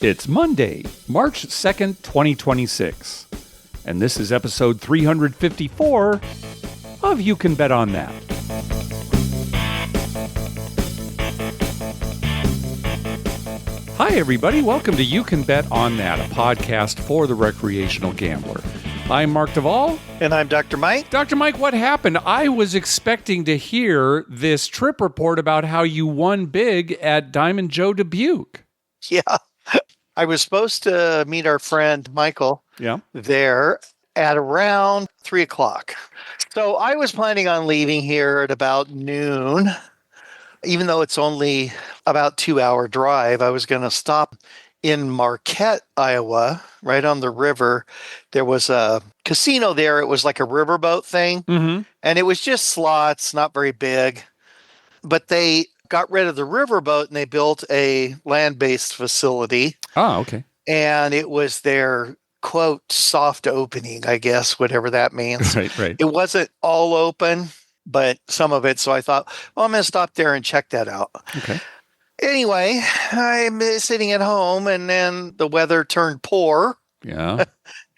It's Monday, March 2nd, 2026, and this is episode 354 of You Can Bet on That. Hi, everybody. Welcome to You Can Bet on That, a podcast for the recreational gambler. I'm Mark Duvall. And I'm Dr. Mike. Dr. Mike, what happened? I was expecting to hear this trip report about how you won big at Diamond Joe Dubuque. Yeah. I was supposed to meet our friend Michael there at around 3 o'clock. So I was planning on leaving here at about noon. Even though it's only about 2-hour drive, I was going to stop in Marquette, Iowa, right on the river. There was a casino there. It was like a riverboat thing. Mm-hmm. And it was just slots, not very big. But they got rid of the riverboat and they built a land-based facility. Oh, okay. And it was their, quote, soft opening, I guess, whatever that means. Right. It wasn't all open, but some of it. So I thought, well, I'm going to stop there and check that out. Okay. Anyway, I'm sitting at home and then the weather turned poor. Yeah.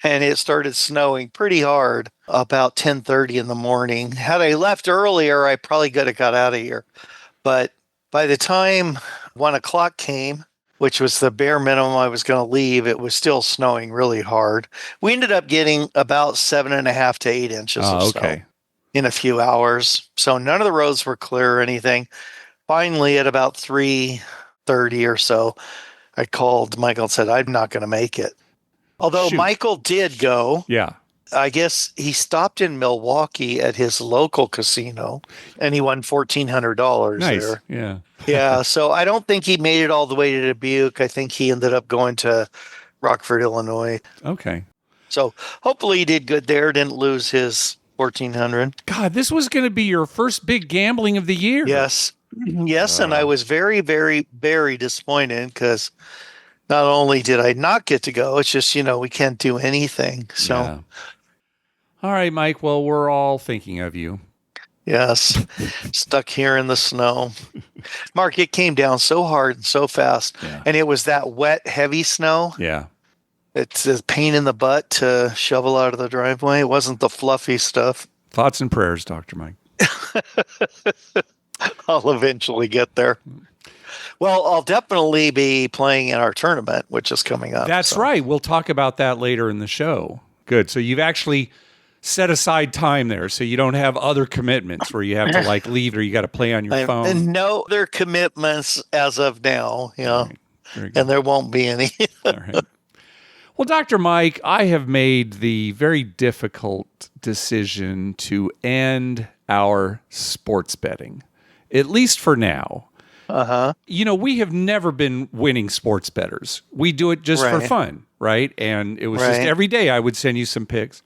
And it started snowing pretty hard about 10:30 in the morning. Had I left earlier, I probably could have got out of here. But by the time 1 o'clock came, which was the bare minimum I was going to leave, it was still snowing really hard. We ended up getting about 7.5 to 8 inches of snow in a few hours. So none of the roads were clear or anything. Finally, at about 3:30 or so, I called Michael and said, I'm not going to make it. Although Michael did go. Yeah. I guess he stopped in Milwaukee at his local casino and he won $1,400 there. Yeah. Yeah. So I don't think he made it all the way to Dubuque. I think he ended up going to Rockford, Illinois. Okay. So hopefully he did good there. Didn't lose his $1,400. God, this was going to be your first big gambling of the year. Yes. And I was very, very, very disappointed because not only did I not get to go, it's just, we can't do anything. So. Yeah. All right, Mike. Well, we're all thinking of you. Yes. Stuck here in the snow. Mark, it came down so hard and so fast. Yeah. And it was that wet, heavy snow. Yeah. It's a pain in the butt to shovel out of the driveway. It wasn't the fluffy stuff. Thoughts and prayers, Dr. Mike. I'll eventually get there. Well, I'll definitely be playing in our tournament, which is coming up. That's right. We'll talk about that later in the show. Good. So you've actually set aside time there so you don't have other commitments where you have to leave or you got to play on your phone. And no other commitments as of now, Right. And there won't be any. All right. Well, Dr. Mike, I have made the very difficult decision to end our sports betting, at least for now. Uh-huh. We have never been winning sports bettors. We do it just for fun, right? And it was just every day I would send you some picks.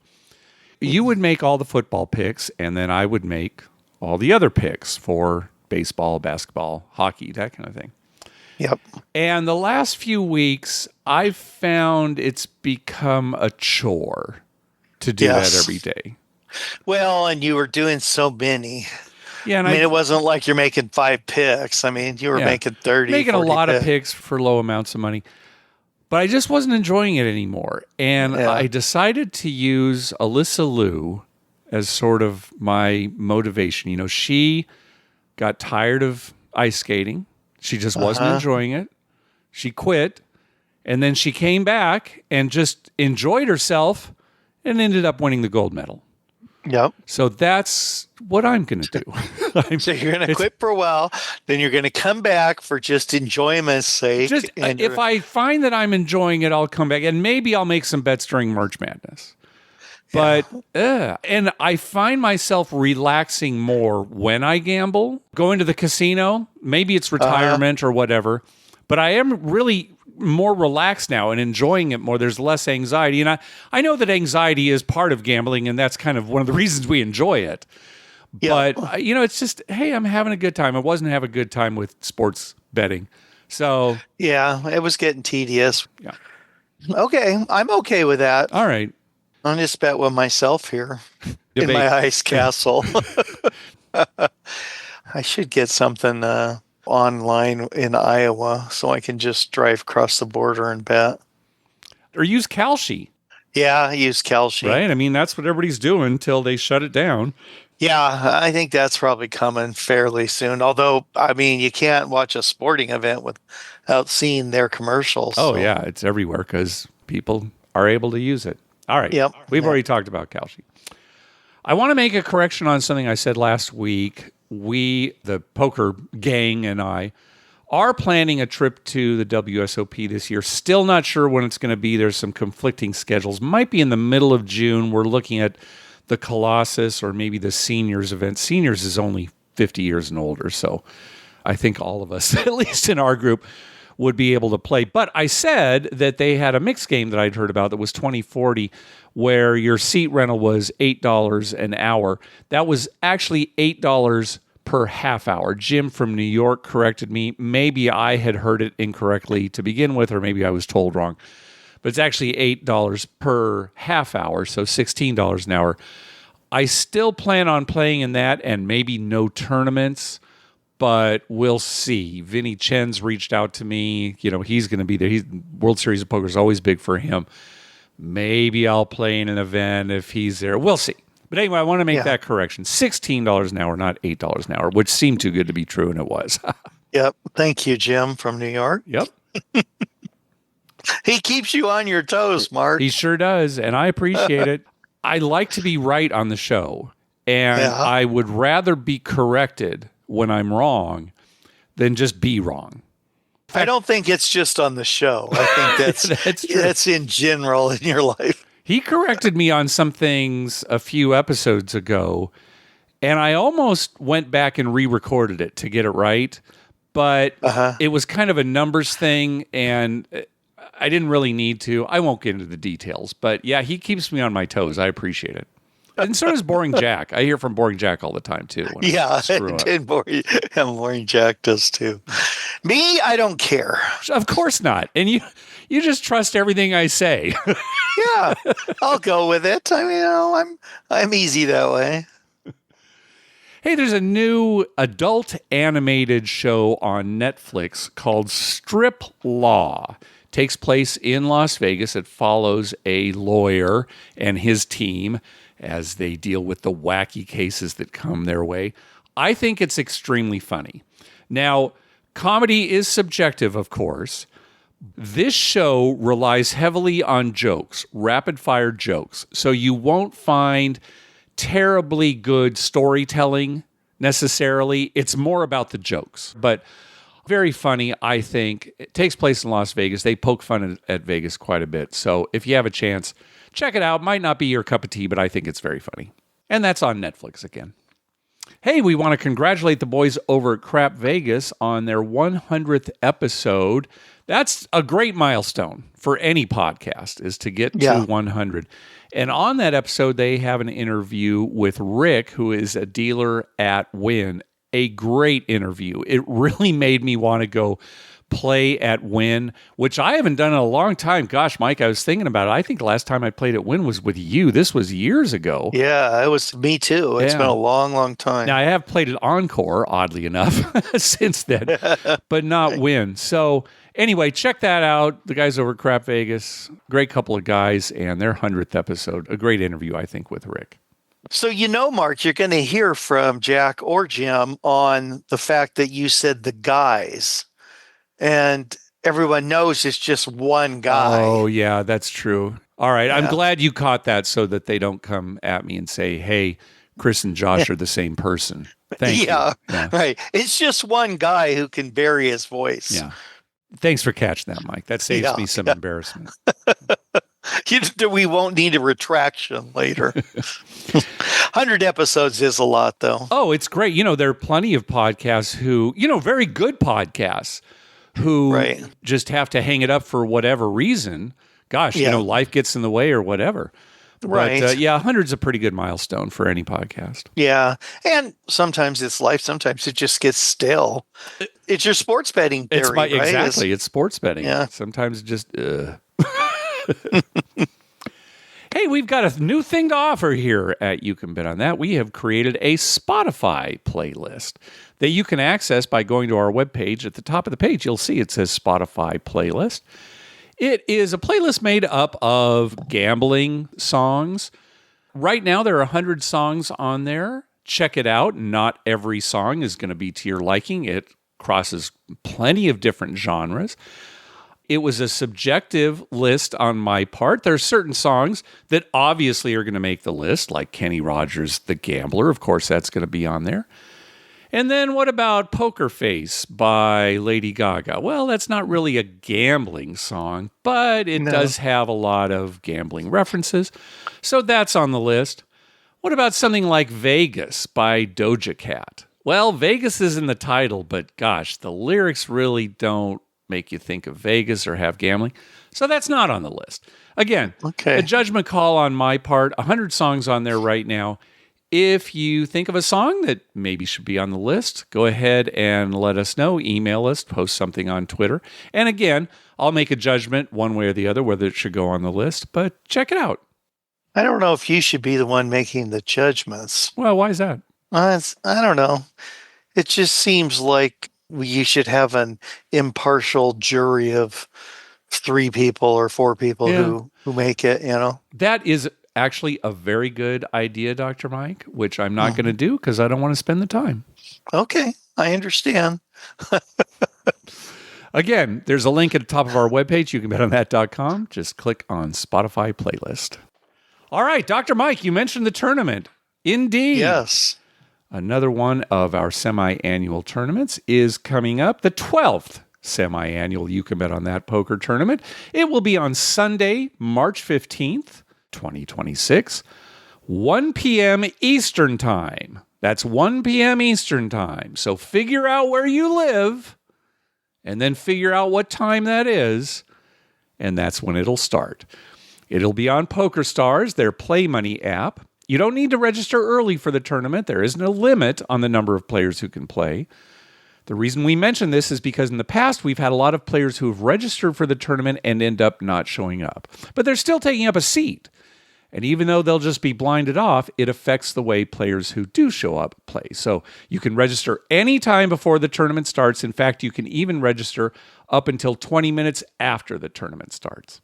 You would make all the football picks, and then I would make all the other picks for baseball, basketball, hockey, that kind of thing. Yep. And the last few weeks, I've found it's become a chore to do that every day. Well, and you were doing so many. Yeah, and it wasn't like you're making 5 picks. You were making 30, making 40 a lot of picks for low amounts of money. But I just wasn't enjoying it anymore. And I decided to use Alyssa Liu as sort of my motivation. She got tired of ice skating. She just wasn't enjoying it. She quit. And then she came back and just enjoyed herself and ended up winning the gold medal. Yep. So that's what I'm going to do. So you're going to quit for a while, then you're going to come back for just enjoyment's sake. If I find that I'm enjoying it, I'll come back, and maybe I'll make some bets during March Madness. But and I find myself relaxing more when I gamble, going to the casino. Maybe it's retirement or whatever, but I am really more relaxed now and enjoying it more. There's less anxiety. And I know that anxiety is part of gambling, and that's kind of one of the reasons we enjoy it. But, it's just, hey, I'm having a good time. I wasn't having a good time with sports betting. So. Yeah, it was getting tedious. Yeah. Okay, I'm okay with that. All right. I'll just bet with myself here in my ice castle. I should get something online in Iowa so I can just drive across the border and bet. Or use Kalshi. Yeah, I use Kalshi. Right? I mean, that's what everybody's doing until they shut it down. Yeah, I think that's probably coming fairly soon. Although, I mean, you can't watch a sporting event without seeing their commercials. Oh, yeah, it's everywhere because people are able to use it. All right. Yep. We've already talked about Kalshi. I want to make a correction on something I said last week. We, the poker gang and I, are planning a trip to the WSOP this year. Still not sure when it's going to be. There's some conflicting schedules. Might be in the middle of June. We're looking at the Colossus or maybe the seniors event. Seniors is only 50 years and older, so I think all of us, at least in our group, would be able to play. But I said that they had a mixed game that I'd heard about that was 2040, where your seat rental was $8 an hour. That was actually $8 per half hour. Jim from New York corrected me. Maybe I had heard it incorrectly to begin with, or maybe I was told wrong. But it's actually $8 per half hour, so $16 an hour. I still plan on playing in that and maybe no tournaments, but we'll see. Vinny Chen's reached out to me. You know, he's going to be there. World Series of Poker is always big for him. Maybe I'll play in an event if he's there. We'll see. But anyway, I want to make that correction. $16 an hour, not $8 an hour, which seemed too good to be true, and it was. Yep. Thank you, Jim from New York. Yep. He keeps you on your toes, Mark. He sure does, and I appreciate it. I like to be right on the show, and I would rather be corrected when I'm wrong than just be wrong. I don't think it's just on the show. I think that's in general in your life. He corrected me on some things a few episodes ago, and I almost went back and re-recorded it to get it right, but it was kind of a numbers thing, and I didn't really need to. I won't get into the details, but yeah, he keeps me on my toes. I appreciate it. And so does Boring Jack. I hear from Boring Jack all the time, too. And Boring Jack does, too. Me, I don't care. Of course not. And you just trust everything I say. Yeah, I'll go with it. I mean, I'm easy that way. Hey, there's a new adult animated show on Netflix called Strip Law. Takes place in Las Vegas. It follows a lawyer and his team as they deal with the wacky cases that come their way. I think it's extremely funny. Now, comedy is subjective, of course. This show relies heavily on jokes, rapid-fire jokes. So you won't find terribly good storytelling necessarily. It's more about the jokes. But very funny, I think. It takes place in Las Vegas. They poke fun at Vegas quite a bit. So if you have a chance, check it out. Might not be your cup of tea, but I think it's very funny. And that's on Netflix again. Hey, we want to congratulate the boys over at Crap Vegas on their 100th episode. That's a great milestone for any podcast, is to get to 100. And on that episode, they have an interview with Rick, who is a dealer at Wynn. A great interview. It really made me want to go play at Wynn, which I haven't done in a long time. Gosh, Mike, I was thinking about it. I think the last time I played at Wynn was with you. This was years ago. Yeah, it was me too. It's been a long, long time. Now, I have played at Encore, oddly enough, since then, but not Wynn. So anyway, check that out. The guys over at Crap Vegas, great couple of guys, and their 100th episode. A great interview, I think, with Rick. So, Mark, you're going to hear from Jack or Jim on the fact that you said the guys, and everyone knows it's just one guy. Oh, yeah, that's true. All right. Yeah. I'm glad you caught that so that they don't come at me and say, hey, Chris and Josh are the same person. Thank you. Yeah, right. It's just one guy who can bury his voice. Yeah. Thanks for catching that, Mike. That saves me some embarrassment. We won't need a retraction later. 100 episodes is a lot, though. Oh, it's great. There are plenty of podcasts who, very good podcasts who just have to hang it up for whatever reason. Gosh, life gets in the way or whatever. Right. But 100's a pretty good milestone for any podcast. Yeah. And sometimes it's life. Sometimes it just gets stale. It's your sports betting theory, right? Exactly. It's sports betting. Yeah. Sometimes just... Hey, we've got a new thing to offer here at You Can Bet on That. We have created a Spotify playlist that you can access by going to our webpage. At the top of the page, you'll see it says Spotify playlist. It is a playlist made up of gambling songs. Right now, there are 100 songs on there. Check it out. Not every song is going to be to your liking. It crosses plenty of different genres. It was a subjective list on my part. There are certain songs that obviously are going to make the list, like Kenny Rogers' The Gambler. Of course, that's going to be on there. And then what about Poker Face by Lady Gaga? Well, that's not really a gambling song, but it does have a lot of gambling references. So that's on the list. What about something like Vegas by Doja Cat? Well, Vegas is in the title, but gosh, the lyrics really don't make you think of Vegas or have gambling. So that's not on the list. Again, a judgment call on my part. 100 songs on there right now. If you think of a song that maybe should be on the list, go ahead and let us know. Email us, post something on Twitter. And again, I'll make a judgment one way or the other whether it should go on the list, but check it out. I don't know if you should be the one making the judgments. Well, why is that? I don't know. It just seems like you should have an impartial jury of 3 people or 4 people who make it, That is actually a very good idea, Dr. Mike, which I'm not going to do because I don't want to spend the time. Okay, I understand. Again, there's a link at the top of our webpage, youcanbetonthat.com. Just click on Spotify playlist. All right, Dr. Mike, you mentioned the tournament. Indeed. Yes. Another one of our semi-annual tournaments is coming up, the 12th semi-annual You Can Bet on That poker tournament. It will be on Sunday, March 15th, 2026, 1 p.m. Eastern Time. That's 1 p.m. Eastern Time. So figure out where you live and then figure out what time that is, and that's when it'll start. It'll be on PokerStars, their Play Money app. You don't need to register early for the tournament. There isn't a limit on the number of players who can play. The reason we mention this is because in the past, we've had a lot of players who have registered for the tournament and end up not showing up. But they're still taking up a seat. And even though they'll just be blinded off, it affects the way players who do show up play. So you can register any time before the tournament starts. In fact, you can even register up until 20 minutes after the tournament starts.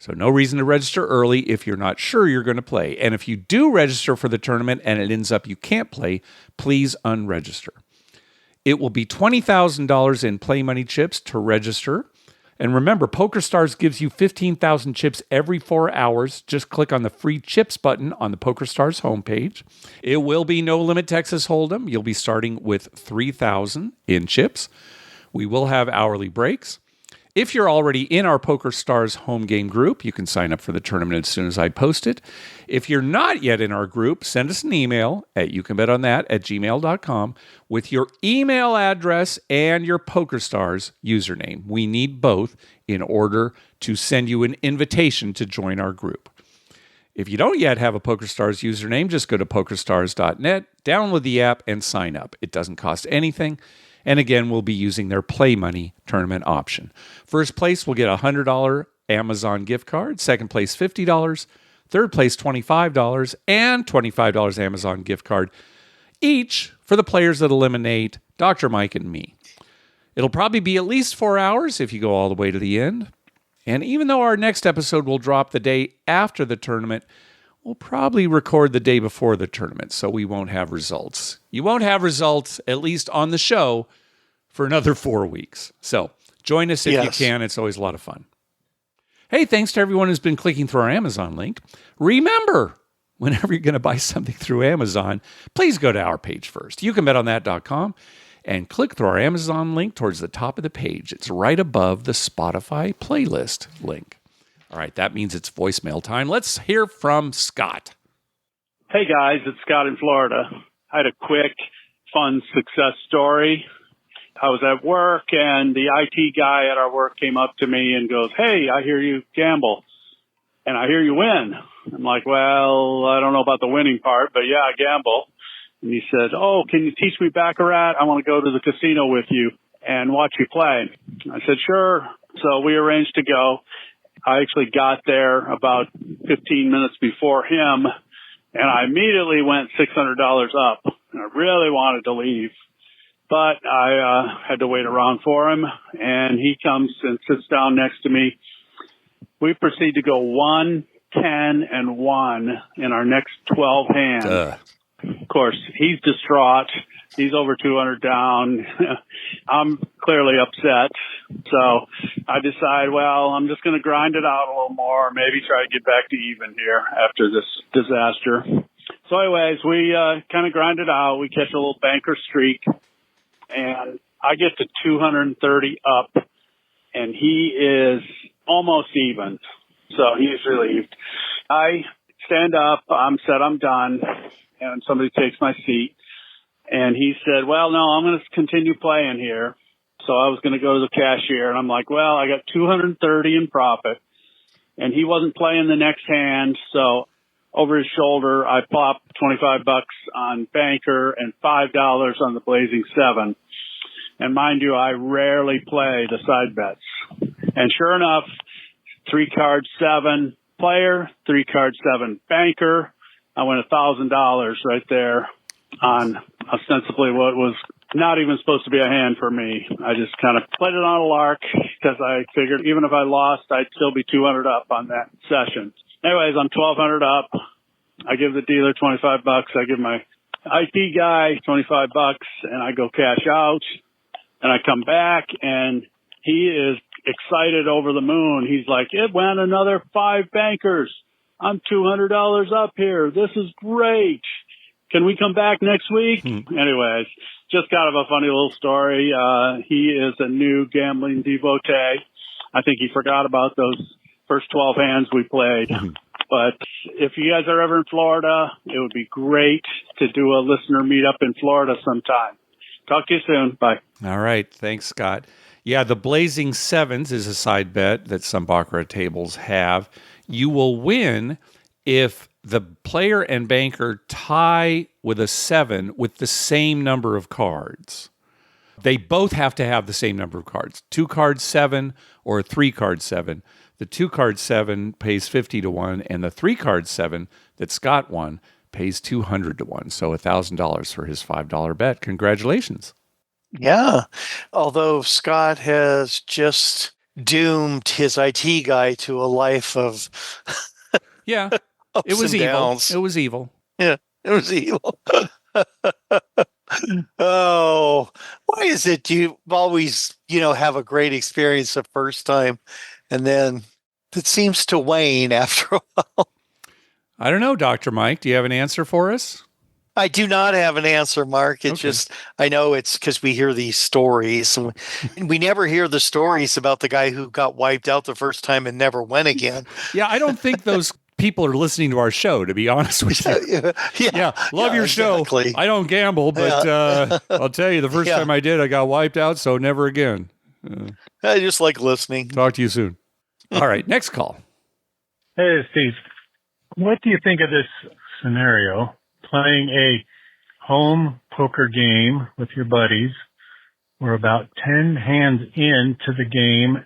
So no reason to register early if you're not sure you're going to play. And if you do register for the tournament and it ends up you can't play, please unregister. It will be $20,000 in play money chips to register. And remember, PokerStars gives you 15,000 chips every 4 hours. Just click on the free chips button on the PokerStars homepage. It will be no limit Texas Hold'em. You'll be starting with 3,000 in chips. We will have hourly breaks. If you're already in our PokerStars home game group, you can sign up for the tournament as soon as I post it. If you're not yet in our group, send us an email at youcanbetonThat@gmail.com with your email address and your PokerStars username. We need both in order to send you an invitation to join our group. If you don't yet have a PokerStars username, just go to pokerstars.net, download the app, and sign up. It doesn't cost anything. And again, we'll be using their Play Money tournament option. First place will get a $100 Amazon gift card. Second place, $50. Third place, $25. And $25 Amazon gift card, each for the players that eliminate Dr. Mike and me. It'll probably be at least 4 hours if you go all the way to the end. And even though our next episode will drop the day after the tournament, we'll probably record the day before the tournament, so we won't have results. You won't have results, at least on the show, for another 4 weeks. So join us if you can. It's always a lot of fun. Hey, thanks to everyone who's been clicking through our Amazon link. Remember, whenever you're going to buy something through Amazon, please go to our page first. YouCanBetOnThat.com and click through our Amazon link towards the top of the page. It's right above the Spotify playlist link. All right, that means it's voicemail time. Let's hear from Scott. Hey, guys, it's Scott in Florida. I had a quick, fun success story. I was at work, and the IT guy at our work came up to me and goes, "Hey, I hear you gamble, and I hear you win." I'm like, "Well, I don't know about the winning part, but yeah, I gamble." And he said, "Oh, can you teach me Baccarat? I want to go to the casino with you and watch you play." I said, "Sure." So we arranged to go. I actually got there about 15 minutes before him, and I immediately went $600 up. And I really wanted to leave, but I had to wait around for him, and he comes and sits down next to me. We proceed to go 1, 10, and 1 in our next 12 hands. Of course, he's distraught. He's over 200 down. I'm clearly upset. So I decide, well, I'm just going to grind it out a little more, maybe try to get back to even here after this disaster. So anyways, we kind of grind it out. We catch a little banker streak, and I get to 230 up, and he is almost even. So he's relieved. I stand up. I'm set. I'm done. And somebody takes my seat. And he said, well, no, I'm going to continue playing here. So I was going to go to the cashier, and I'm like, well, I got 230 in profit. And he wasn't playing the next hand, so over his shoulder, I popped $25 on banker and $5 on the blazing 7. And mind you, I rarely play the side bets. And sure enough, 3 card 7 player, 3 card 7 banker. I went $1,000 right there on ostensibly what was not even supposed to be a hand for me. I just kind of played it on a lark because I figured even if I lost, I'd still be 200 up on that session. Anyways, I'm 1,200 up. I give the dealer $25. I give my IT guy $25, and I go cash out. And I come back, and he is excited over the moon. He's like, it went another 5 bankers. I'm $200 up here. This is great. Can we come back next week? Anyways, just kind of a funny little story. He is a new gambling devotee. I think he forgot about those first 12 hands we played. But if you guys are ever in Florida, it would be great to do a listener meetup in Florida sometime. Talk to you soon. Bye. All right. Thanks, Scott. Yeah, the Blazing Sevens is a side bet that some baccarat tables have. You will win if the player and banker tie with a 7 with the same number of cards. They both have to have the same number of cards. 2 card 7 or a 3 card 7. The 2 card 7 pays 50 to 1, and the 3 card 7 that Scott won pays 200 to 1. So $1,000 for his $5 bet. Congratulations. Yeah. Although Scott has just doomed his IT guy to a life of yeah. ups It was and evil. downs. It was evil. Yeah, it was evil. Oh, why is it you always, have a great experience the first time, and then it seems to wane after a while? I don't know, Dr. Mike. Do you have an answer for us? I do not have an answer, Mark. It's just, I know it's because we hear these stories. And we never hear the stories about the guy who got wiped out the first time and never went again. Yeah, I don't think those people are listening to our show, to be honest with you. Yeah, love your show. I don't gamble, but I'll tell you, the first time I did, I got wiped out, so never again. I just like listening. Talk to you soon. All right, next call. Hey, Steve. What do you think of this scenario? Playing a home poker game with your buddies. We're about 10 hands into the game,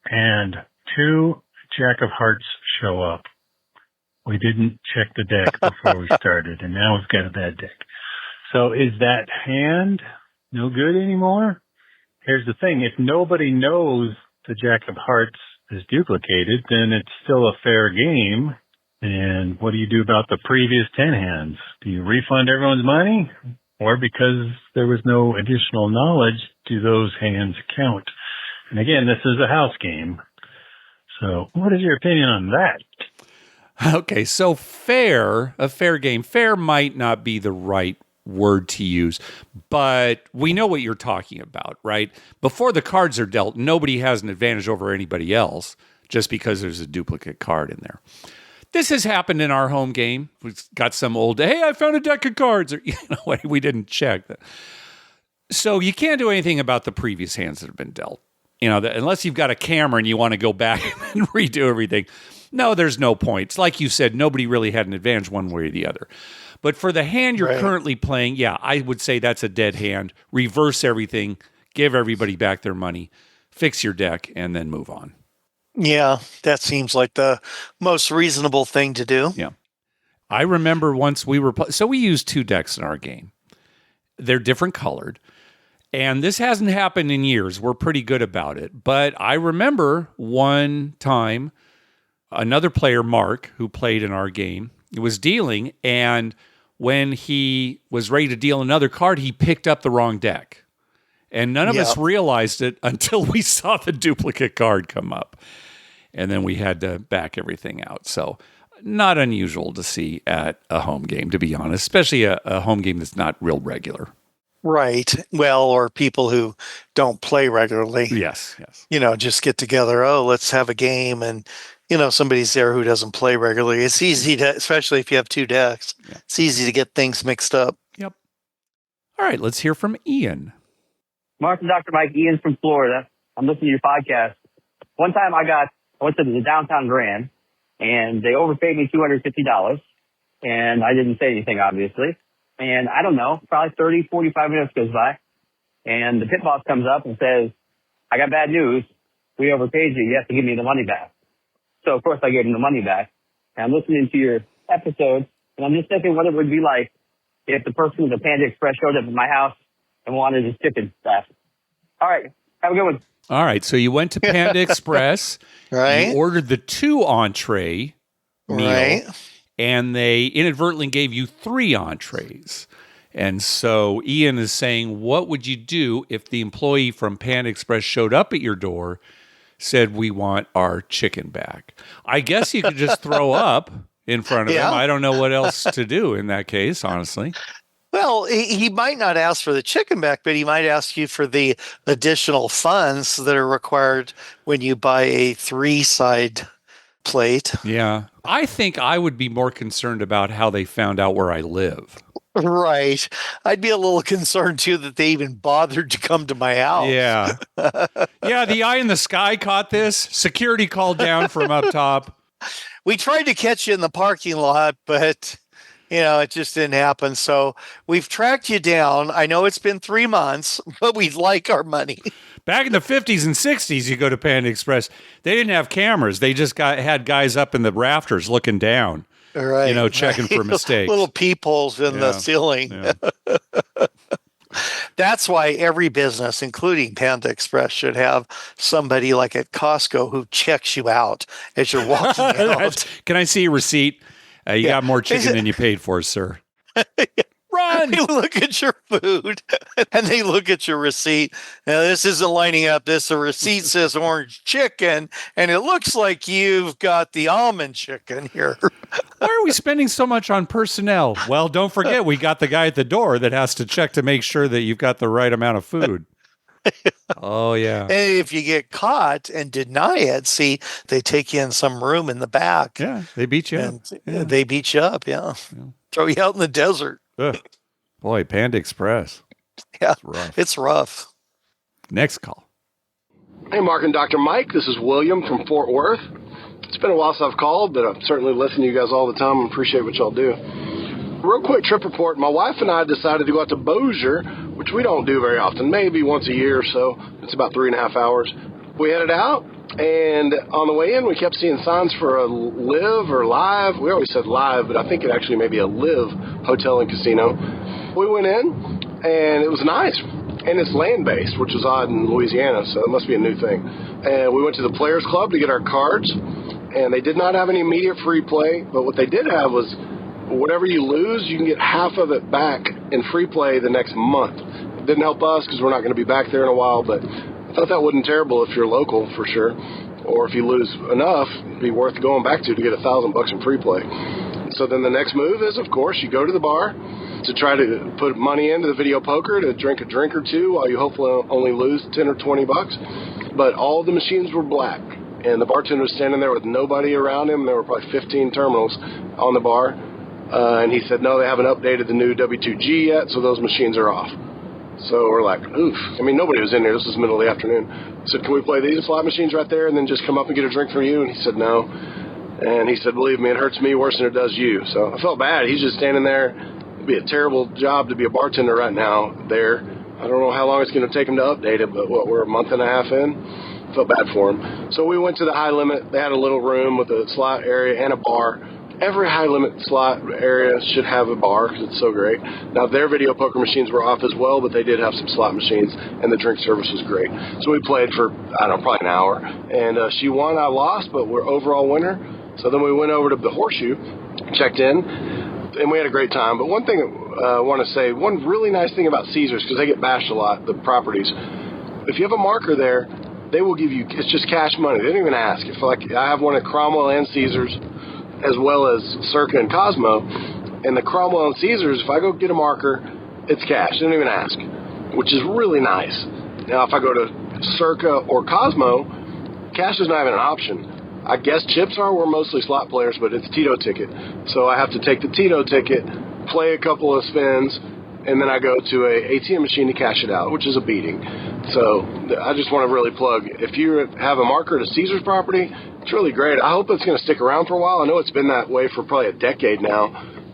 and 2 Jack of Hearts show up. We didn't check the deck before we started, and now we've got a bad deck. So is that hand no good anymore? Here's the thing. If nobody knows the Jack of Hearts is duplicated, then it's still a fair game. And what do you do about the previous 10 hands? Do you refund everyone's money? Or because there was no additional knowledge, do those hands count? And again, this is a house game. So what is your opinion on that? Okay, so a fair game. Fair might not be the right word to use, but we know what you're talking about, right? Before the cards are dealt, nobody has an advantage over anybody else just because there's a duplicate card in there. This has happened in our home game. We've got some old, hey, I found a deck of cards. Or, we didn't check that. So you can't do anything about the previous hands that have been dealt. Unless you've got a camera and you want to go back and redo everything. No, there's no point. It's like you said, nobody really had an advantage one way or the other. But for the hand you're currently playing, yeah, I would say that's a dead hand. Reverse everything, give everybody back their money, fix your deck, and then move on. Yeah, that seems like the most reasonable thing to do. Yeah. I remember once we used 2 decks in our game. They're different colored. And this hasn't happened in years. We're pretty good about it. But I remember one time another player, Mark, who played in our game, was dealing, and when he was ready to deal another card, he picked up the wrong deck. And none of us realized it until we saw the duplicate card come up. And then we had to back everything out. So not unusual to see at a home game, to be honest, especially a home game that's not real regular. Right. Well, or people who don't play regularly. Yes. Just get together. Oh, let's have a game. And, somebody's there who doesn't play regularly. It's easy to, especially if you have 2 decks, it's easy to get things mixed up. Yep. All right. Let's hear from Ian. Mark and Dr. Mike, Ian from Florida. I'm listening to your podcast. One time I went to the downtown Grand, and they overpaid me $250, and I didn't say anything, obviously. And I don't know, probably 30, 45 minutes goes by, and the pit boss comes up and says, I got bad news. We overpaid you. You have to give me the money back. So, of course, I gave him the money back. And I'm listening to your episode, and I'm just thinking what it would be like if the person with the Panda Express showed up at my house and wanted his chicken back. All right. Have a good one. All right. So you went to Panda Express. Right. You ordered the 2 entree meal. Right. And they inadvertently gave you 3 entrees. And so Ian is saying, what would you do if the employee from Panda Express showed up at your door, said, we want our chicken back? I guess you could just throw up in front of him. I don't know what else to do in that case, honestly. Well, he might not ask for the chicken back, but he might ask you for the additional funds that are required when you buy a 3-side plate. Yeah. I think I would be more concerned about how they found out where I live. Right. I'd be a little concerned, too, that they even bothered to come to my house. Yeah. Yeah, the eye in the sky caught this. Security called down from up top. We tried to catch you in the parking lot, but, it just didn't happen. So we've tracked you down. I know it's been 3 months, but we'd like our money. Back in the 50s and 60s, you go to Panda Express, they didn't have cameras. They just had guys up in the rafters looking down, right? Checking for mistakes. Little peepholes in the ceiling. Yeah. That's why every business, including Panda Express, should have somebody like at Costco who checks you out as you're walking out. Can I see a receipt? You got more chicken than you paid for, sir. Run! They look at your food and they look at your receipt. Now, this isn't lining up. The receipt says orange chicken, and it looks like you've got the almond chicken here. Why are we spending so much on personnel? Well, don't forget, we got the guy at the door that has to check to make sure that you've got the right amount of food. Oh, yeah. And if you get caught and deny it, see, they take you in some room in the back. Yeah, they beat you up. They beat you up, yeah. Throw you out in the desert. Ugh. Boy, Panda Express. Yeah, it's rough. Next call. Hey, Mark and Dr. Mike. This is William from Fort Worth. It's been a while since I've called, but I'm certainly listening to you guys all the time and appreciate what y'all do. Real quick trip report. My wife and I decided to go out to Bossier, which we don't do very often, maybe once a year or so. It's about 3.5 hours. We headed out, and on the way in, we kept seeing signs for a live or live. We always said live, but I think it actually may be a live hotel and casino. We went in, and it was nice. And it's land-based, which is odd in Louisiana, so it must be a new thing. And we went to the Players Club to get our cards, and they did not have any immediate free play, but what they did have was whatever you lose, you can get half of it back in free play the next month. It didn't help us because we're not going to be back there in a while, but I thought that wasn't terrible if you're local, for sure. Or if you lose enough, it'd be worth going back to get $1,000 in free play. So then the next move is, of course, you go to the bar to try to put money into the video poker to drink a drink or two while you hopefully only lose 10 or 20 bucks. But all the machines were black, and the bartender was standing there with nobody around him. There were probably 15 terminals on the bar. And he said, no, they haven't updated the new W2G yet, so those machines are off. So we're like, oof. I mean, nobody was in there. This was middle of the afternoon. I said, can we play these slot machines right there and then just come up and get a drink from you? And he said, no. And he said, believe me, it hurts me worse than it does you. So I felt bad. He's just standing there. It'd be a terrible job to be a bartender right now there. I don't know how long it's going to take him to update it, but we're a month and a half in. Felt bad for him. So we went to the high limit. They had a little room with a slot area and a bar. Every high limit slot area should have a bar because it's so great. Now, their video poker machines were off as well, but they did have some slot machines, and the drink service was great. So we played for, I don't know, probably an hour. And she won, I lost, but we're overall winner. So then we went over to the Horseshoe, checked in, and we had a great time. But one thing I want to say, one really nice thing about Caesars, because they get bashed a lot, the properties, if you have a marker there, they will give you, it's just cash money. They don't even ask. If like I have one at Cromwell and Caesars, as well as Circa and Cosmo, and the Cromwell and Caesars, if I go get a marker, it's cash. They don't even ask, which is really nice. Now, if I go to Circa or Cosmo, cash is not even an option. I guess chips are. We're mostly slot players, but it's Tito ticket. So I have to take the Tito ticket, play a couple of spins, and then I go to a ATM machine to cash it out, which is a beating. So I just want to really plug, if you have a marker at a Caesars property, it's really great. I hope it's going to stick around for a while. I know it's been that way for probably a decade now.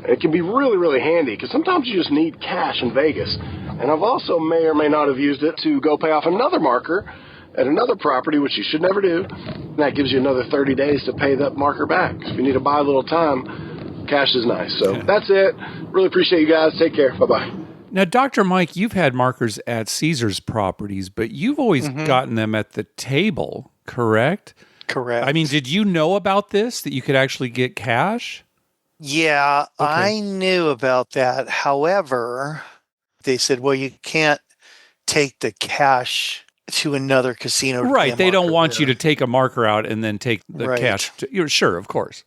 It can be really, really handy because sometimes you just need cash in Vegas. And I've also may or may not have used it to go pay off another marker at another property, which you should never do. And that gives you another 30 days to pay that marker back. If you need to buy a little time, cash is nice. So that's it. Really appreciate you guys. Take care. Bye-bye. Now, Dr. Mike, you've had markers at Caesars properties, but you've always gotten them at the table, correct? Correct. I mean, did you know about this, that you could actually get cash? Yeah, okay. I knew about that. However, they said, well, you can't take the cash to another casino. Right. They don't want you to take a marker out and then take the cash. You're sure, of course.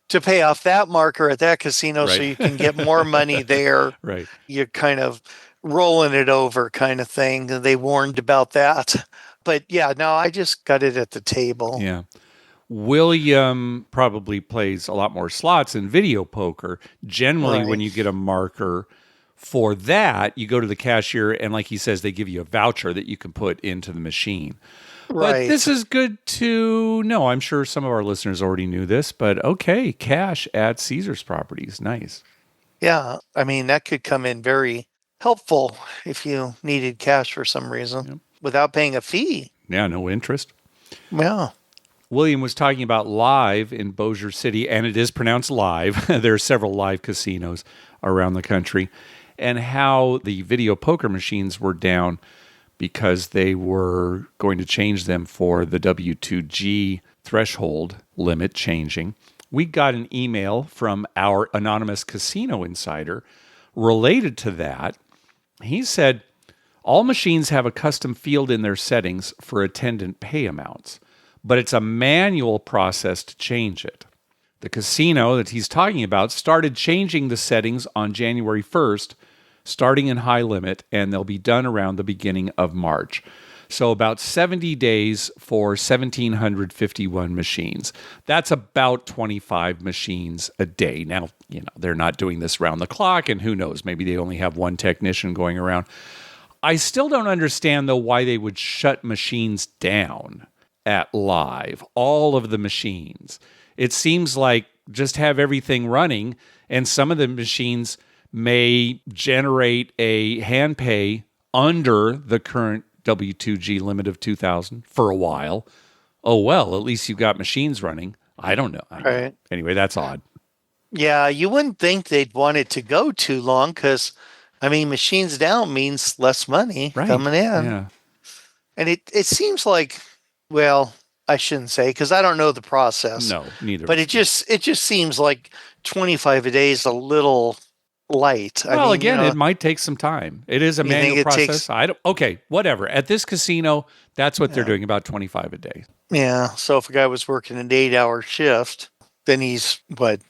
To pay off that marker at that casino so you can get more money there. Right. You're kind of rolling it over kind of thing. They warned about that. But yeah, no, I just got it at the table. Yeah. William probably plays a lot more slots in video poker. Generally, when you get a marker for that, you go to the cashier and like he says, they give you a voucher that you can put into the machine. But this is good to know. I'm sure some of our listeners already knew this, but okay, cash at Caesars properties. Nice. Yeah. I mean, that could come in very helpful if you needed cash for some reason without paying a fee. Yeah, no interest. Yeah. William was talking about Live in Bossier City, and it is pronounced Live. There are several Live casinos around the country, and how the video poker machines were down because they were going to change them for the W2G threshold limit changing. We got an email from our anonymous casino insider related to that. He said, all machines have a custom field in their settings for attendant pay amounts, but it's a manual process to change it. The casino that he's talking about started changing the settings on January 1st, starting in high limit, and they'll be done around the beginning of March. So about 70 days for 1,751 machines. That's about 25 machines a day. Now, they're not doing this round the clock, and who knows, maybe they only have one technician going around. I still don't understand, though, why they would shut machines down at Live, all of the machines. It seems like just have everything running, and some of the machines may generate a hand pay under the current W2G limit of 2,000 for a while. Oh, well, at least you've got machines running. I don't know. Right. Anyway, that's odd. Yeah, you wouldn't think they'd want it to go too long because, machines down means less money coming in. Yeah. And it seems like, well, I shouldn't say because I don't know the process. No, neither. But it just seems like 25 a day is a little light. Well, it might take some time. It is a manual process. Okay, whatever. At this casino, that's what they're doing, about 25 a day. Yeah. So if a guy was working an 8-hour shift, then he's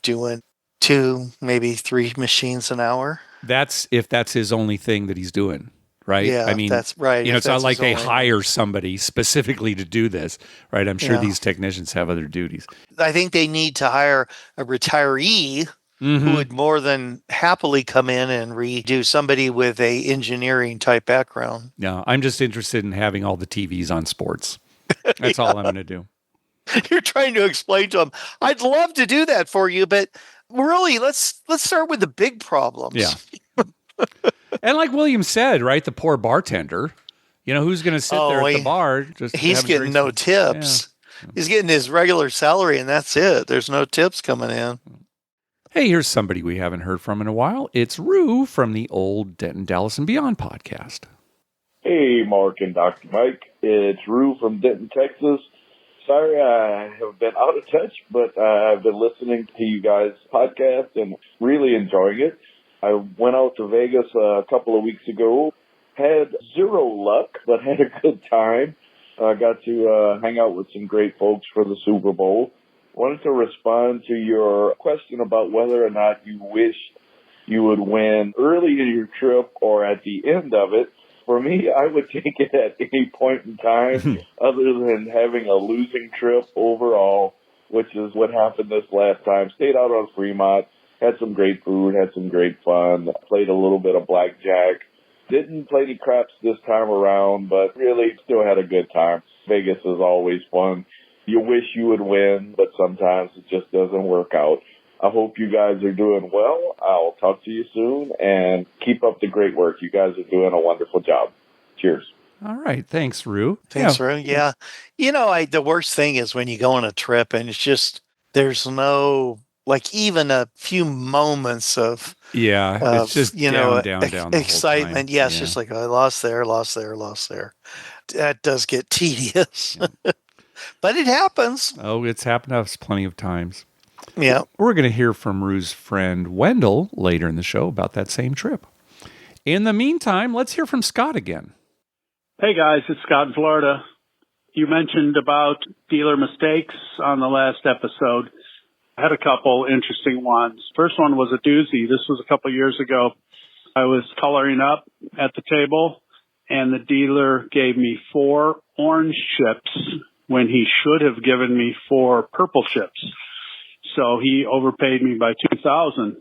doing 2, maybe 3 machines an hour. That's if that's his only thing that he's doing, right? Yeah, that's right. It's not like they hire somebody specifically to do this, right? I'm sure these technicians have other duties. I think they need to hire a retiree who would more than happily come in and redo, somebody with a engineering type background. Yeah, I'm just interested in having all the TVs on sports. That's all I'm going to do. You're trying to explain to them, I'd love to do that for you, but really, let's start with the big problems. Yeah. And like William said, right, the poor bartender, You know, who's going to sit there at the bar? He's getting no tips. Yeah. He's getting his regular salary, and that's it. There's no tips coming in. Hey, here's somebody we haven't heard from in a while. It's Rue from the old Denton, Dallas, and Beyond podcast. Hey, Mark and Dr. Mike. It's Rue from Denton, Texas. Sorry I have been out of touch, but I've been listening to you guys' podcast and really enjoying it. I went out to Vegas a couple of weeks ago. Had zero luck, but had a good time. I got to hang out with some great folks for the Super Bowl. Wanted to respond to your question about whether or not you wish you would win early in your trip or at the end of it. For me, I would take it at any point in time other than having a losing trip overall, which is what happened this last time. Stayed out on Fremont, had some great food, had some great fun, played a little bit of blackjack. Didn't play any craps this time around, but really still had a good time. Vegas is always fun. You wish you would win, but sometimes it just doesn't work out. I hope you guys are doing well. I'll talk to you soon, and keep up the great work. You guys are doing a wonderful job. Cheers. All right. Thanks, Rue. Thanks, Rue. Yeah. You know, the worst thing is when you go on a trip and it's just, there's no, like, even a few moments of, it's just down, excitement. Yeah, it's just like, I lost there. That does get tedious. Yeah. But it happens. Oh, it's happened to us plenty of times. Yeah. We're going to hear from Rue's friend Wendell later in the show about that same trip. In the meantime, let's hear from Scott again. Hey, guys, it's Scott in Florida. You mentioned about dealer mistakes on the last episode. I had a couple interesting ones. First one was a doozy. This was a couple years ago. I was coloring up at the table, and the dealer gave me 4 orange chips when he should have given me 4 purple chips. So he overpaid me by $2,000.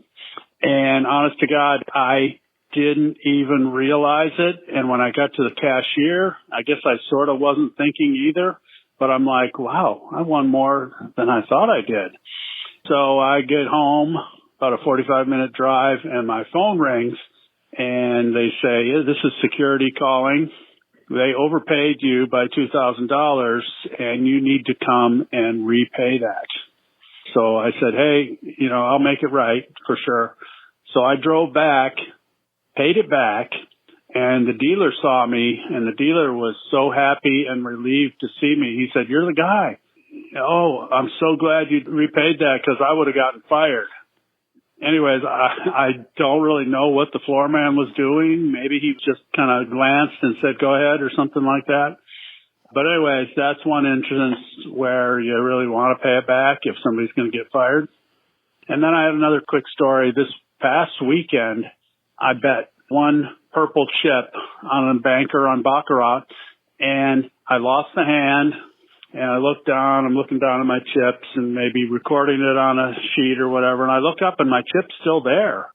And honest to God, I didn't even realize it. And when I got to the cashier, I guess I sort of wasn't thinking either. But I'm like, wow, I won more than I thought I did. So I get home, about a 45-minute drive, and my phone rings. And they say, this is security calling. They overpaid you by $2,000, and you need to come and repay that. So I said, hey, I'll make it right for sure. So I drove back, paid it back, and the dealer saw me, and the dealer was so happy and relieved to see me. He said, you're the guy. Oh, I'm so glad you repaid that because I would have gotten fired. Anyways, I don't really know what the floor man was doing. Maybe he just kind of glanced and said, go ahead or something like that. But anyways, that's one instance where you really want to pay it back if somebody's going to get fired. And then I had another quick story. This past weekend, I bet 1 purple chip on a banker on Baccarat, and I lost the hand. And I look down, I'm looking down at my chips and maybe recording it on a sheet or whatever. And I look up and my chip's still there.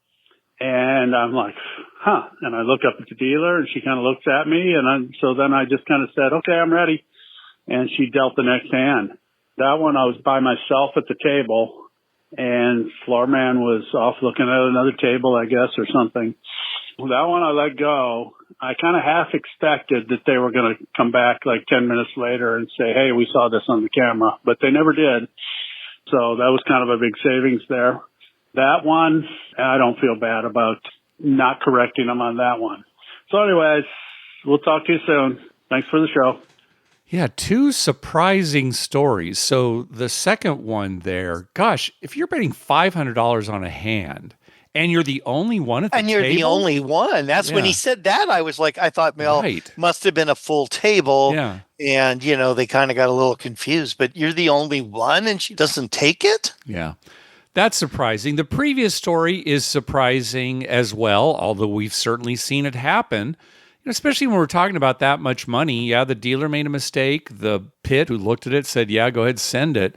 And I'm like, huh. And I look up at the dealer and she kind of looks at me. And so then I just kind of said, okay, I'm ready. And she dealt the next hand. That one I was by myself at the table and floor man was off looking at another table, I guess, or something. That one I let go. I kind of half expected that they were going to come back like 10 minutes later and say, hey, we saw this on the camera, but they never did. So that was kind of a big savings there. That one, I don't feel bad about not correcting them on that one. So anyways, we'll talk to you soon. Thanks for the show. Yeah, 2 surprising stories. So the second one there, gosh, if you're betting $500 on a hand, and you're the only one at the table? And you're the only one. That's when he said that. I was like, I thought, must have been a full table. Yeah. And, they kind of got a little confused. But you're the only one and she doesn't take it? Yeah. That's surprising. The previous story is surprising as well, although we've certainly seen it happen. Especially when we're talking about that much money. Yeah, the dealer made a mistake. The pit who looked at it said, yeah, go ahead, send it.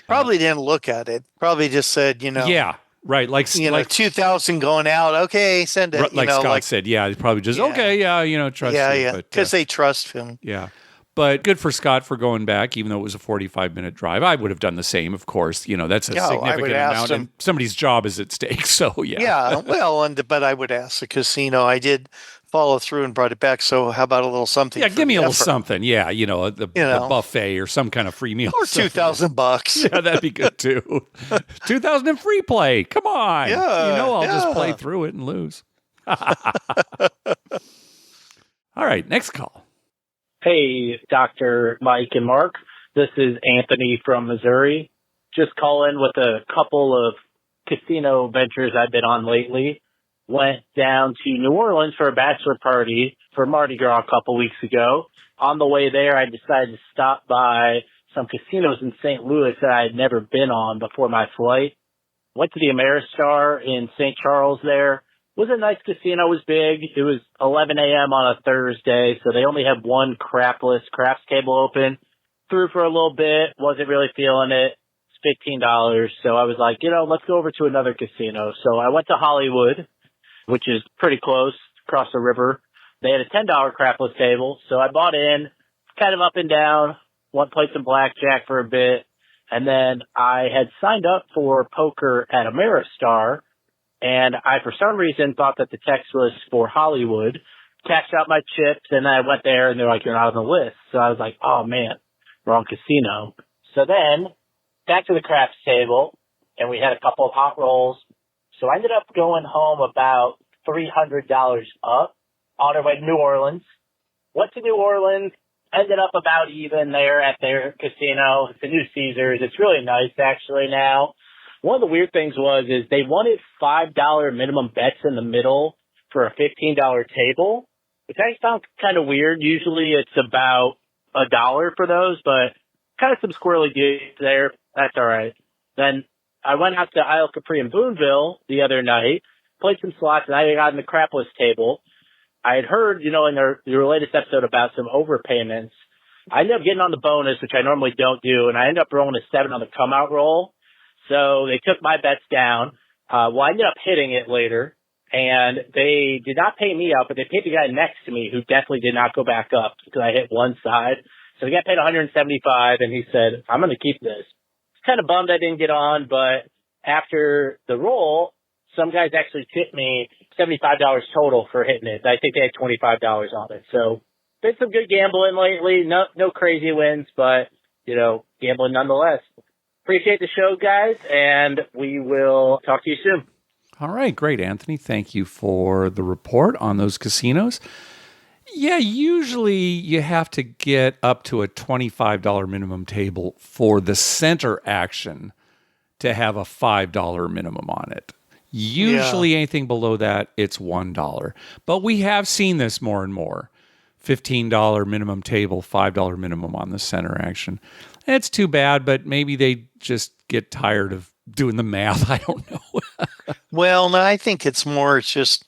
Probably didn't look at it. Probably just said, Yeah. Right, like 2,000 going out. Okay, send it. Like Scott said, yeah, probably just trust. Yeah. Because they trust him. Yeah, but good for Scott for going back, even though it was a 45-minute drive. I would have done the same, of course. That's a significant amount, and somebody's job is at stake. So yeah. Yeah, well, but I would ask the casino. I did follow through and brought it back. So how about a little something? Yeah, give me a little effort? something. Yeah, the buffet or some kind of free meal. Or $2,000. Yeah, that'd be good too. 2,000 in free play. Come on. Yeah, I'll just play through it and lose. All right, next call. Hey, Dr. Mike and Mark. This is Anthony from Missouri. Just calling with a couple of casino ventures I've been on lately. Went down to New Orleans for a bachelor party for Mardi Gras a couple weeks ago. On the way there, I decided to stop by some casinos in St. Louis that I had never been on before my flight. Went to the Ameristar in St. Charles there. It was a nice casino. It was big. It was 11 a.m. on a Thursday, so they only had one crapless craps table open. Threw for a little bit, wasn't really feeling it. It's $15, so I was like, let's go over to another casino. So I went to Hollywood, which is pretty close, across the river. They had a $10 crapless table, so I bought in, kind of up and down, played some blackjack for a bit, and then I had signed up for poker at Ameristar, and I, for some reason, thought that the text was for Hollywood. Cashed out my chips, and I went there, and they're like, you're not on the list. So I was like, oh, man, wrong casino. So then, back to the craps table, and we had a couple of hot rolls. So I ended up going home about $300 up on our way to New Orleans. Went to New Orleans, ended up about even there at their casino. It's a new Caesars. It's really nice, actually, now. One of the weird things is they wanted $5 minimum bets in the middle for a $15 table, which I found kind of weird. Usually it's about $1 for those, but kind of some squirrely deals there. That's all right. Then I went out to Isle Capri in Boonville the other night, played some slots, and I got in the crapless table. I had heard, in their latest episode about some overpayments. I ended up getting on the bonus, which I normally don't do, and I ended up rolling a 7 on the come-out roll. So they took my bets down. I ended up hitting it later, and they did not pay me out, but they paid the guy next to me who definitely did not go back up because I hit one side. So the guy paid $175, and he said, I'm going to keep this. Kind of bummed I didn't get on, but after the roll, some guys actually tipped me $75 total for hitting it. I think they had $25 on it. So been some good gambling lately. No crazy wins, but gambling nonetheless. Appreciate the show, guys, and we will talk to you soon. All right, great, Anthony. Thank you for the report on those casinos. Yeah, usually you have to get up to a $25 minimum table for the center action to have a $5 minimum on it. Usually anything below that, it's $1. But we have seen this more and more. $15 minimum table, $5 minimum on the center action. It's too bad, but maybe they just get tired of doing the math. I don't know. Well, no, I think it's just,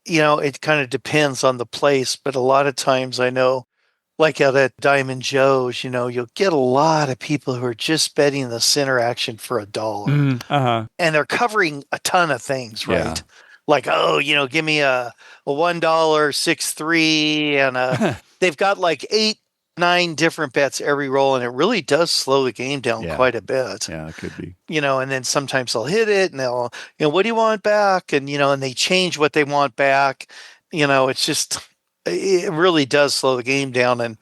it kind of depends on the place. But a lot of times I know, like out at Diamond Joe's, you'll get a lot of people who are just betting the center action for $1. And they're covering a ton of things, right? Yeah. Like, give me a $1 6-3 and they've got like 8-9 different bets every roll, and it really does slow the game down quite a bit. Yeah, it could be. And then sometimes they'll hit it and they'll, what do you want back? And and they change what they want back. It's just, it really does slow the game down and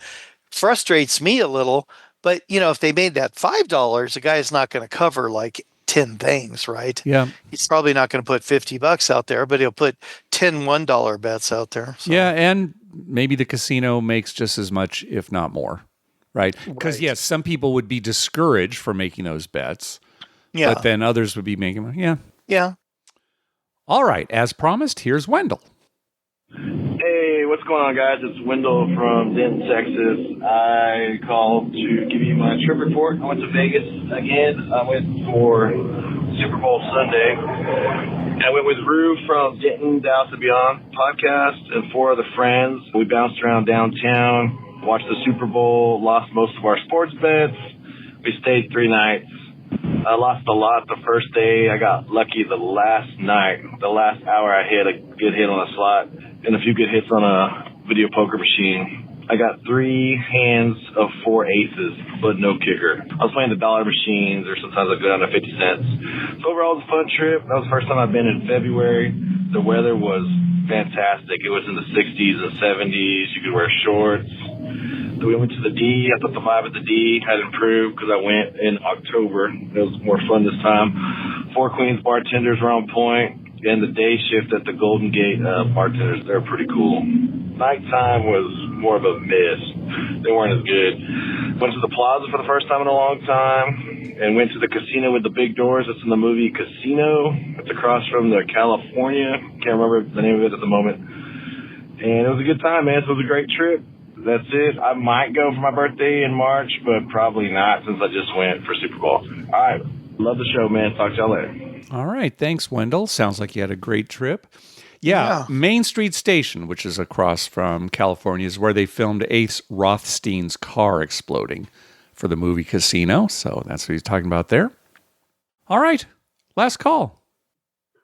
frustrates me a little. But if they made that $5, the guy's not going to cover like 10 things, right? Yeah. He's probably not going to put $50 out there, but he'll put 10 $1 bets out there. So. Yeah, and maybe the casino makes just as much, if not more, right? Because, yes, some people would be discouraged from making those bets, but then others would be making money. Yeah. Yeah. All right, as promised, here's Wendell. Hey, what's going on, guys? It's Wendell from Denton, Texas. I called to give you my trip report. I went to Vegas again. I went for Super Bowl Sunday. And I went with Rue from Denton, Dallas and Beyond podcast and 4 other friends. We bounced around downtown, watched the Super Bowl, lost most of our sports bets. We stayed 3 nights. I lost a lot the first day. I got lucky the last night. The last hour I hit a good hit on a slot and a few good hits on a video poker machine. I got 3 hands of 4 aces, but no kicker. I was playing the dollar machines, or sometimes I'd go down to 50 cents. So overall, it was a fun trip. That was the first time I've been in February. The weather was fantastic. It was in the 60s and 70s. You could wear shorts. So we went to the D. I thought the vibe at the D had improved because I went in October. It was more fun this time. Four Queens bartenders were on point, and the day shift at the Golden Gate bartenders, they're pretty cool. Nighttime was more of a miss. They weren't as good. Went to the Plaza for the first time in a long time, and went to the casino with the big doors. It's in the movie Casino. It's across from the California. Can't remember the name of it at the moment. And it was a good time, man. So it was a great trip. That's it. I might go for my birthday in March, but probably not since I just went for Super Bowl. All right. Love the show, man. Talk to y'all later. All right. Thanks, Wendell. Sounds like you had a great trip. Yeah. Main Street Station, which is across from California, is where they filmed Ace Rothstein's car exploding for the movie Casino. So that's what he's talking about there. All right. Last call.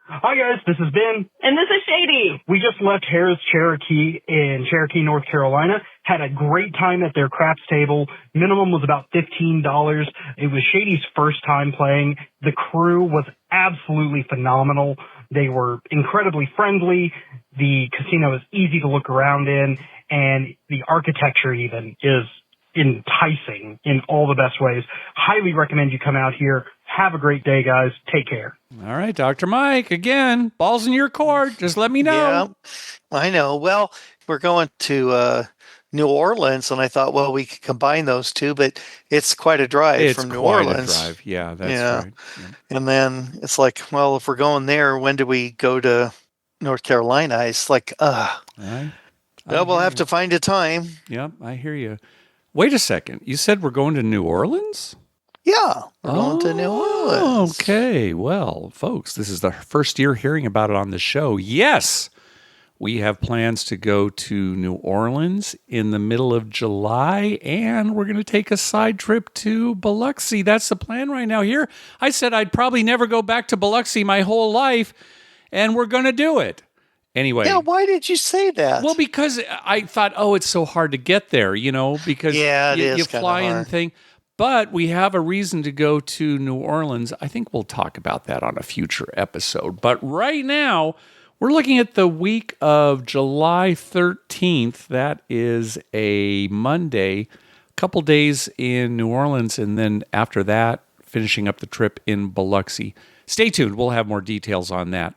Hi, guys. This is Ben. And this is Shady. We just left Harrah's Cherokee in Cherokee, North Carolina. Had a great time at their craps table. Minimum was about $15. It was Shady's first time playing. The crew was absolutely phenomenal. They were incredibly friendly. The casino is easy to look around in, and the architecture even is enticing in all the best ways. Highly recommend you come out here. Have a great day, guys. Take care. All right, Dr. Mike, again, ball's in your court. Just let me know. Yeah, I know. Well, we're going to New Orleans, and I thought, well, we could combine those two, but it's quite a drive from New Orleans. It's quite a drive. Yeah, that's right. Yeah. And then it's like, well, if we're going there, when do we go to North Carolina? It's like, well, we'll have to find a time. Yep, I hear you. Wait a second. You said we're going to New Orleans? Yeah, we're going to New Orleans. Okay. Well, folks, this is the first year hearing about it on the show. Yes, we have plans to go to New Orleans in the middle of July, and we're going to take a side trip to Biloxi. That's the plan right now here. I said I'd probably never go back to Biloxi my whole life, and we're going to do it. Anyway. Yeah, why did you say that? Well, because I thought, it's so hard to get there, because you fly and thing. But we have a reason to go to New Orleans. I think we'll talk about that on a future episode. But right now, we're looking at the week of July 13th. That is a Monday, a couple days in New Orleans, and then after that, finishing up the trip in Biloxi. Stay tuned. We'll have more details on that.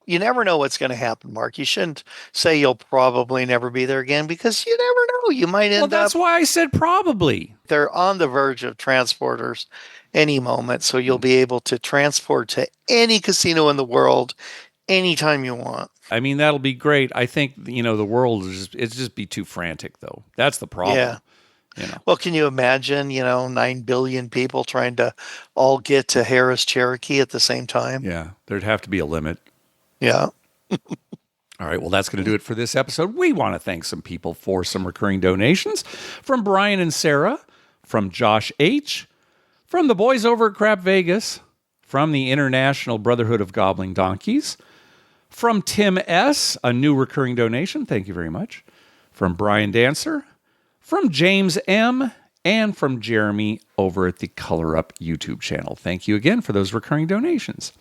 You never know what's going to happen, Mark. You shouldn't say you'll probably never be there again because you never know. You might end up... Well, that's why I said probably. They're on the verge of transporters any moment, so you'll be able to transport to any casino in the world anytime you want. I mean, that'll be great. I think, the world is just be too frantic, though. That's the problem. Yeah. Well, can you imagine, 9 billion people trying to all get to Harrah's Cherokee at the same time? Yeah, there'd have to be a limit. Yeah. All right, well, that's going to do it for this episode. We want to thank some people for some recurring donations. From Brian and Sarah, from Josh H., from the boys over at Crap Vegas, from the International Brotherhood of Gobbling Donkeys, from Tim S., a new recurring donation. Thank you very much. From Brian Dancer, from James M., and from Jeremy over at the Color Up YouTube channel. Thank you again for those recurring donations.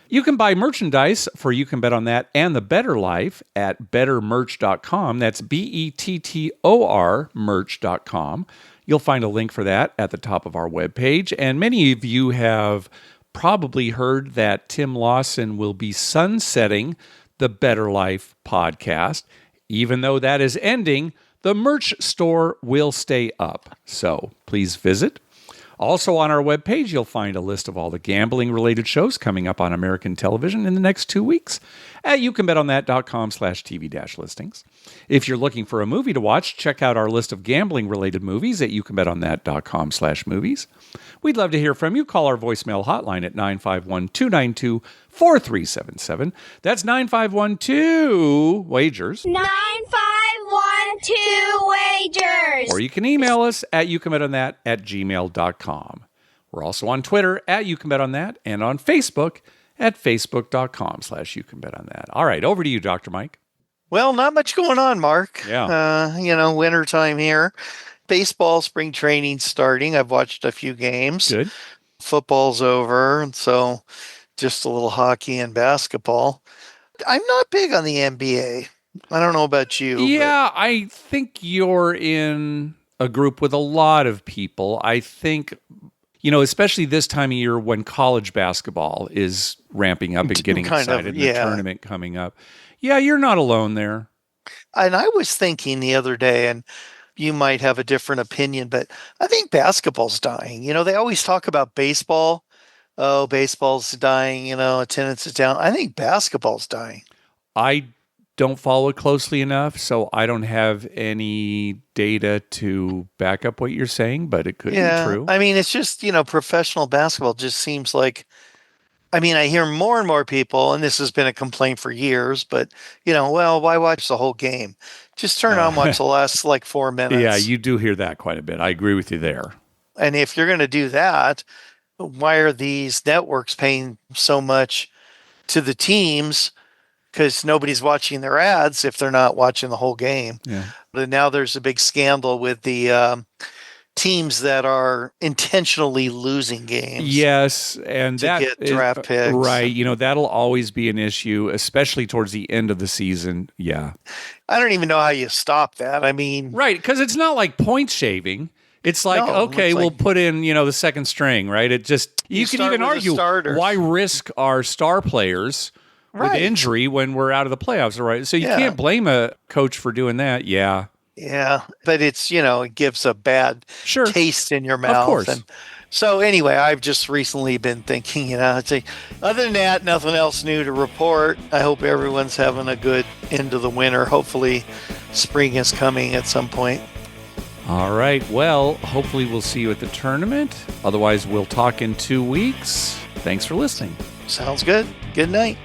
You can buy merchandise for You Can Bet on That and The Better Life at bettermerch.com. That's BETTOR merch.com. You'll find a link for that at the top of our webpage. And many of you have probably heard that Tim Lawson will be sunsetting the Better Life podcast. Even though that is ending, the merch store will stay up. So please visit. Also on our webpage, you'll find a list of all the gambling-related shows coming up on American television in the next 2 weeks at youcanbetonthat.com/TV-listings. If you're looking for a movie to watch, check out our list of gambling-related movies at youcanbetonthat.com/movies. We'd love to hear from you. Call our voicemail hotline at 951-292-4377. That's 951-2-WAGERS. 9512-WAGERS. Or you can email us at youcanbetonthat@gmail.com. We're also on Twitter at YouCanBetOnThat and on Facebook at facebook.com/YouCanBetOnThat. All right, over to you, Dr. Mike. Well, not much going on, Mark. Yeah. Wintertime here. Baseball spring training starting. I've watched a few games. Good. Football's over, and so just a little hockey and basketball. I'm not big on the NBA. I don't know about you. Yeah, I think you're in a group with a lot of people. I think, especially this time of year when college basketball is ramping up and getting excited, and the tournament coming up. Yeah, you're not alone there. And I was thinking the other day, and you might have a different opinion, but I think basketball's dying. They always talk about baseball. Oh, baseball's dying, attendance is down. I think basketball's dying. I don't follow it closely enough, so I don't have any data to back up what you're saying, but it could be true. I mean, it's just, professional basketball just seems like, I hear more and more people, and this has been a complaint for years, but, well, why watch the whole game? Just turn on, watch the last 4 minutes. Yeah, you do hear that quite a bit. I agree with you there. And if you're going to do that, why are these networks paying so much to the teams? Because nobody's watching their ads if they're not watching the whole game. Yeah. But now there's a big scandal with the teams that are intentionally losing games. Yes, and to get draft picks. Right. That'll always be an issue, especially towards the end of the season. Yeah. I don't even know how you stop that. Right, because it's not like point shaving. It's like, we'll put in, the second string, right? It just, you can even argue, why risk our star players with injury when we're out of the playoffs, right? So you can't blame a coach for doing that. Yeah. Yeah, but it's, it gives a bad taste in your mouth. Of course. And so anyway, I've just recently been thinking, other than that, nothing else new to report. I hope everyone's having a good end of the winter. Hopefully spring is coming at some point. All right. Well, hopefully we'll see you at the tournament. Otherwise, we'll talk in 2 weeks. Thanks for listening. Sounds good. Good night.